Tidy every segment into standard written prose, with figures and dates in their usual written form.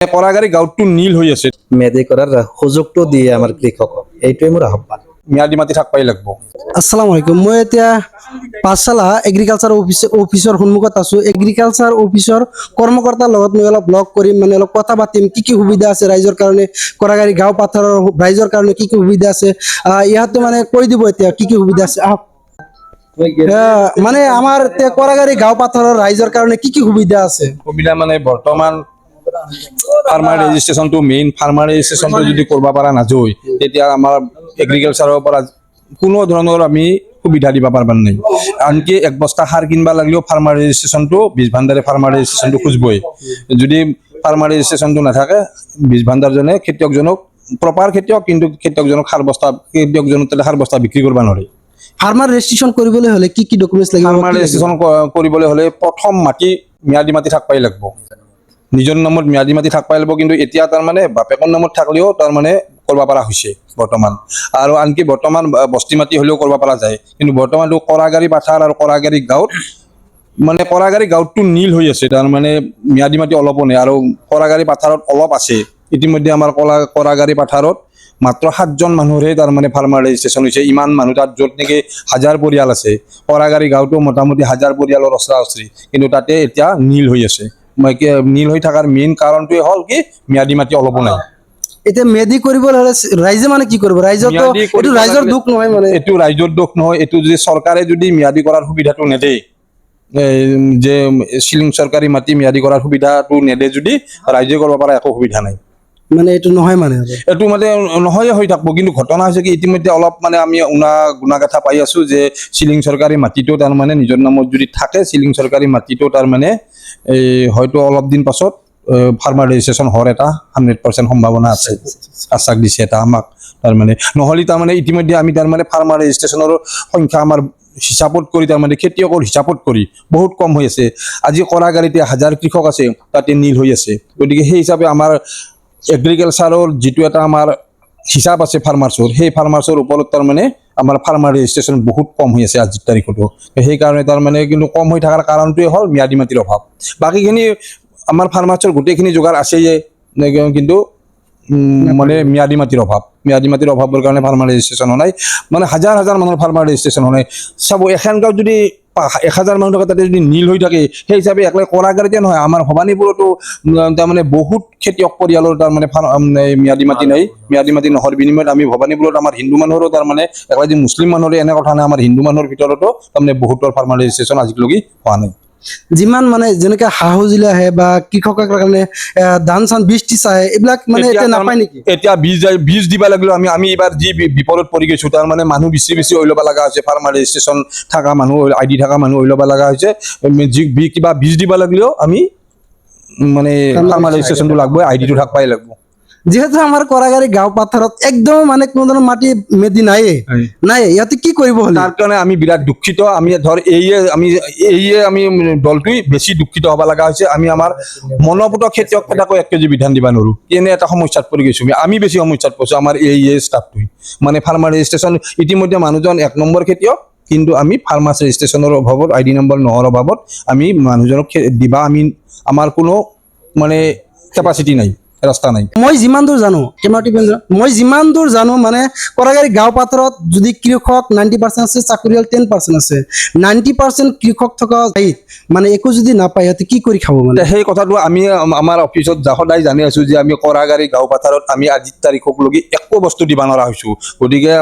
কৰাগাৰী গাঁৱটো নীল হৈ আছে মেধি কৰাৰ সুযোগটো দিয়ে আমাৰ কৃষকক, এইটোৱে মোৰ আহ্বান। ম্যাদী মাটি থাকবাই লাগব। আসসালামু আলাইকুম। মই এতিয়া পাঠশালা এগ্ৰিকালচাৰ অফিচৰ সন্মুখত আছো। এগ্ৰিকালচাৰ অফিচৰ কৰ্মকৰ্তাৰ লগত মই অলপ লগ কৰিম, মানে অলপ কথা পাতিম, কি কি সুবিধা আছে ৰাইজৰ কাৰণে, কৰাগাৰী গাঁও পাথাৰৰ ৰাইজৰ কাৰণে কি কি সুবিধা আছে ইহঁতে মানে কৈ দিব এতিয়া কি কি সুবিধা আছে। আহক। মানে আমাৰ কৰাগাৰী গাঁও পাথাৰৰ ৰাইজৰ কাৰণে কি কি সুবিধা আছে? সুবিধা মানে বৰ্তমান ফাৰ্মাৰ ৰেজিষ্ট্ৰেশ্যনটো মেইন। ফাৰ্মাৰ ৰেজিষ্ট্ৰেশ্যনটো যদি কৰিব পৰা নাযায় তেতিয়া আমাৰ এগ্ৰিকালচাৰৰ পৰা কোনো ধৰণৰ আমি সুবিধা দিব পাৰবা নাই। আনকি এক বস্তা সাৰ কিনবা লাগিলেও ফাৰ্মাৰ ৰেজিষ্ট্ৰেশ্যনটো বীজ ভাণ্ডাৰে ফাৰ্মাৰ ৰেজিষ্ট্ৰেশ্যনটো খুজবই। যদি ফাৰ্মাৰ ৰেজিষ্ট্ৰেশ্যনটো নাথাকে বীজ ভাণ্ডাৰজনে খেতিয়কজনক প্ৰপাৰ খেতিয়ক, কিন্তু খেতিয়কজনক খেতিয়কজনক সাৰ বস্তা বিক্ৰী কৰিব নোৱাৰে। ফাৰ্মাৰ ৰেজিষ্ট্ৰেশ্যন কৰিবলৈ হ'লে কি কি ডকুমেণ্টছ লাগিব? ফাৰ্মাৰ ৰেজিষ্ট্ৰেশ্যন কৰিবলৈ হ'লে প্ৰথম ম্যাদী মাটি থাকবাই লাগব। নিজৰ নামত ম্যাদী মাটি থাকবাই লাগিব, কিন্তু এতিয়া তাৰমানে বাপেকৰ নামত থাকলেও তাৰমানে কৰিব পৰা হৈছে বৰ্তমান। আৰু আনকি বৰ্তমান বস্তি মাটি হ'লেও কৰিব পৰা যায়, কিন্তু বৰ্তমানটো কৰাগাৰী পাথাৰ আৰু কৰাগাৰী গাঁৱত মানে কৰাগাৰী গাঁৱটো নীল হৈ আছে। তাৰমানে ম্যাদী মাটি অলপো নাই, আৰু কৰাগাৰী পাথাৰত অলপ আছে। ইতিমধ্যে আমাৰ কৰাগাৰী পাথাৰত মাত্ৰ 7জন মানুহৰহে তাৰমানে ফাৰ্মাৰ ৰেজিষ্ট্ৰেশ্যন হৈছে। ইমান মানুহ তাত, য'ত নেকি 1000 পৰিয়াল আছে। কৰাগাৰী গাঁৱটো মোটামুটি 1000 পৰিয়ালৰ ওচৰা ওচৰি, কিন্তু তাতে এতিয়া নীল হৈ আছে। নীল হৈ থকাৰ মেইন কাৰণটোৱে হ'ল কি, ম্যাদী মাটি অলপো নাই। এতিয়া মেধি কৰিবলৈ হ'লে ৰাইজে মানে কি কৰিব? এইটো ৰাইজৰ দুখ নহয়, মানে এইটো ৰাইজৰ দুখ নহয়। এইটো যদি চৰকাৰে যদি ম্যাদী কৰাৰ সুবিধাটো নেদে, যে চিলিং চৰকাৰী মাটি ম্যাদী কৰাৰ সুবিধাটো নেদে, যদি ৰাইজে কৰিব পৰা একো সুবিধা নাই। মানে এইটো নহয়, মানে এইটো মানে নহয়ে হৈ থাকব। কিন্তু ঘটনা হৈছে কি, ইতিমধ্যে অলপ মানে আমি গুণাগাথা পাই আছো যে চিলিং চৰকাৰী মাটিটো তাৰমানে নিজৰ নামত যদি থাকে, চিলিং চৰকাৰী মাটিটো তাৰমানে হয়তো অলপ দিন পাছত ফাৰ্মাৰ ৰেজিষ্ট্ৰেশ্যন হোৱাৰ এটা 100% সম্ভাৱনা আছে। আশ্বাস দিছে এটা আমাক। তাৰমানে নহ'লে তাৰমানে ইতিমধ্যে আমি তাৰমানে ফাৰ্মাৰ ৰেজিষ্ট্ৰেশ্যনৰ সংখ্যা আমাৰ হিচাপত কৰি, তাৰমানে খেতিয়কৰ হিচাপত কৰি বহুত কম হৈ আছে। আজি কৰাগাৰীতে 1000 কৃষক আছে, তাতে নীল হৈ আছে। গতিকে সেই হিচাপে আমাৰ এগ্ৰিকালচাৰৰ যিটো এটা আমাৰ হিচাপ আছে ফাৰ্মাৰ্চৰ, সেই ফাৰ্মাৰ্চৰ ওপৰত তাৰমানে আমাৰ ফাৰ্মাৰ ৰেজিষ্ট্ৰেশ্যন বহুত কম হৈ আছে আজিৰ তাৰিখতো। সেইকাৰণে তাৰমানে কিন্তু কম হৈ থকাৰ কাৰণটোৱে হ'ল ম্যাদী মাটিৰ অভাৱ। বাকীখিনি আমাৰ ফাৰ্মাৰ্চৰ গোটেইখিনি যোগাৰ আছেই, কিন্তু মানে ম্যাদী মাটিৰ অভাৱ। ম্যাদী মাটিৰ অভাৱৰ কাৰণে ফাৰ্মাৰ ৰেজিষ্ট্ৰেশ্যন হোৱা নাই। মানে 1000 মানুহৰ ফাৰ্মাৰ ৰেজিষ্ট্ৰেশ্যন হোৱা নাই। চাব, এখন গাঁৱত যদি 1000 মানুহ থাকে, তাতে যদি নীল হৈ থাকে, সেই হিচাপে একলাই কৰাগাৰীতে নহয়, আমাৰ ভবানীপুৰতো তাৰমানে বহুত খেতিয়ক পৰিয়ালৰ তাৰমানে ম্যাদী মাটি নাই। ম্যাদী মাটি নোহোৱাৰ বিনিময়ত আমি ভবানীপুৰত আমাৰ হিন্দু মানুহৰো তাৰমানে একলাই যে মুছলিম মানুহৰে এনে কথা নাই, আমাৰ হিন্দু মানুহৰ ভিতৰতো তাৰমানে বহুতৰ ফাৰ্মাৰ ৰেজিষ্ট্ৰেশ্যন আজিলৈকে হোৱা নাই। যিমান মানে যেনেকে সা-সঁজুলি আহে বা কৃষকৰ কাৰণে ধান চান বীজ টিচ আহে, এইবিলাক মানে এতিয়া নাপায় নেকি? এতিয়া বীজ দিবা লাগিলেও আমি এইবাৰ যি বিপদত পৰি গৈছো, তাৰমানে মানুহ বেছি হৈ ল'ব লগা হৈছে। ফাৰ্মাৰ ৰেজিষ্ট্ৰেশ্যন থকা মানুহ, ID থকা মানুহ হৈ ল'ব লগা হৈছে। কিবা বীজ দিব লাগিলেও আমি মানে ফাৰ্মাৰ ৰেজিষ্ট্ৰেশ্যনটো লাগবই, IDটো থাকবাই লাগব। যিহেতু আমাৰ কৰাগাৰী গাঁও পাথাৰত একদম মানে কোনো ধৰণৰ মাটি মেধি নাই, ইয়াতে কি কৰিব হ'লে? তাৰ কাৰণে আমি বিৰাট দুখিত। আমি ধৰ আমি দলটোৱে বেছি দুখিত হ'ব লগা হৈছে। আমি আমাৰ মনোপুত খেতিয়ক কেইটাকো 1 কেজি বিধান দিব নোৱাৰো। এনে এটা সমস্যাত পৰি গৈছো। আমি বেছি সমস্যাত পৰিছো, আমাৰ ষ্টাফটোৱে। মানে ফাৰ্মাৰ ৰেজিষ্ট্ৰেশ্যন ইতিমধ্যে মানুহজন 1 নম্বৰ খেতিয়ক, কিন্তু আমি ফাৰ্মাৰ ৰেজিষ্ট্ৰেশ্যনৰ অভাৱত, ID নম্বৰ নোহোৱাৰ অভাৱত আমি মানুহজনক দিবা আমাৰ কোনো মানে কেপাচিটি নাই, ৰাস্তা নাই। মই যিমান দূৰ জানো মানে কৰাগাৰী গাঁও পাথাৰত যদি কৃষক 90% আছে, চাকৰিয়াল 10% আছে। 90% কৃষক থকা মানে একো যদি নাপায়, সিহঁতে কি কৰি খাব? মানে সেই কথাটো আমি আমাৰ অফিচত সদায় জানি আছো যে আমি কৰাগাৰী গাঁও পাথাৰত আমি আজিৰ তাৰিখক লগি একো বস্তু দিব নোৱাৰা হৈছো। গতিকে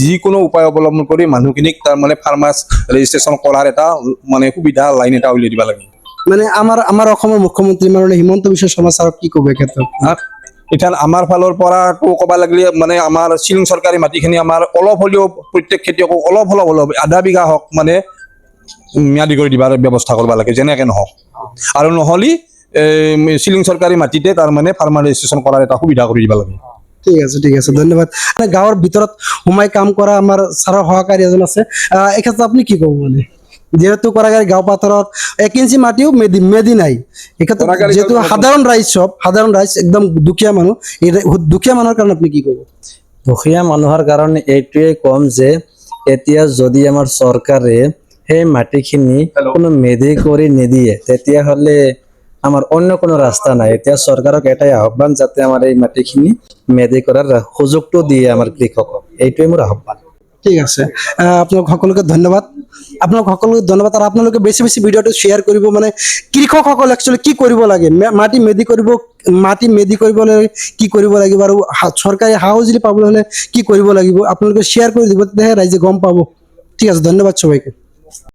যিকোনো উপায় অৱলম্বন কৰি মানুহখিনিক তাৰমানে ফাৰ্মাৰ ৰেজিষ্ট্ৰেশ্যন কৰাৰ এটা মানে সুবিধা লাইন এটা উলিয়াই দিব লাগে। মানে আমাৰ অসমৰ মুখ্যমন্ত্ৰী মাননীয় হিমন্ত বিশ্ব শৰ্মা ছাৰক কি ক'ব এই ক্ষেত্ৰত? এতিয়া আমাৰ ফালৰ পৰাটো ক'ব লাগিলে মানে আমাৰ চিলিং চৰকাৰী মাটিখিনি আমাৰ অলপ হ'লেও প্ৰত্যেক খেতিয়কক অলপ আধা বিঘা হওক মানে ম্যাদী কৰি দিবাৰ ব্যৱস্থা কৰিব লাগে, যেনেকে নহওক। আৰু নহ'লে চিলিং চৰকাৰী মাটিতে তাৰমানে ফাৰ্মাৰ ৰেজিষ্ট্ৰেশ্যন কৰাৰ এটা সুবিধা কৰি দিব লাগে। ঠিক আছে, ধন্যবাদ। গাঁৱৰ ভিতৰত সোমাই কাম কৰা আমাৰ ছাৰৰ সহকাৰী এজন আছে, এই ক্ষেত্ৰত আপুনি কি ক'ব? মানে যেহেতু কৰাগাৰী গাঁও পাথাৰত 1 ইঞ্চি মাটিও মেধি নাই, এই ক্ষেত্ৰত যেহেতু সাধাৰণ ৰাইজ একদম দুখীয়া মানুহ, এই দুখীয়া মানুহৰ কাৰণে আপুনি কি ক'ব? দুখীয়া মানুহৰ কাৰণে এইটোৱে কম যে এতিয়া যদি আমাৰ চৰকাৰে সেই মাটিখিনি কোনো মেধি কৰি নিদিয়ে, তেতিয়াহ'লে আমাৰ অন্য কোনো ৰাস্তা নাই। এতিয়া চৰকাৰক এটাই আহ্বান, যাতে আমাৰ এই মাটিখিনি মেদি কৰাৰ সুযোগটো দিয়ে আমাৰ কৃষকক, এইটোৱে মোৰ আহ্বান। ঠিক আছে, আপোনালোক সকলোকে ধন্যবাদ। আপোনালোক সকলোকে ধন্যবাদ। আৰু আপোনালোকে বেছি বেছি ভিডিঅ'টো শ্বেয়াৰ কৰিব। মানে কৃষকসকল একচুৱেলি কি কৰিব লাগে, মাটি মেদি কৰিবলৈ কি কৰিব লাগিব, আৰু চৰকাৰী সা সঁজুলি পাবলৈ হ'লে কি কৰিব লাগিব, আপোনালোকে শ্বেয়াৰ কৰি দিব, তেতিয়াহে ৰাইজে গম পাব। ঠিক আছে, ধন্যবাদ সবাইকে।